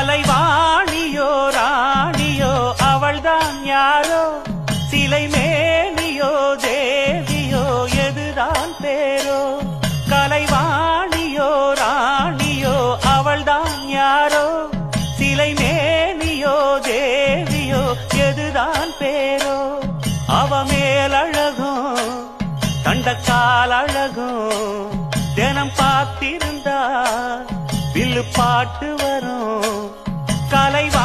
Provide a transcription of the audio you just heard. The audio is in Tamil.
கலைவாணியோ ராணியோ அவள்தான் யாரோ, சிலை மேனியோ தேவியோ எதுதான் பேரோ. கலைவாணியோ ராணியோ அவள்தான் யாரோ, சிலை மேனியோ தேவியோ எதுதான் பேரோ. அவ மேலழகும் கண்டக்கால் அழகும், தினம் பார்த்திருந்தா வில்லு பாட்டு வரும். கலைவா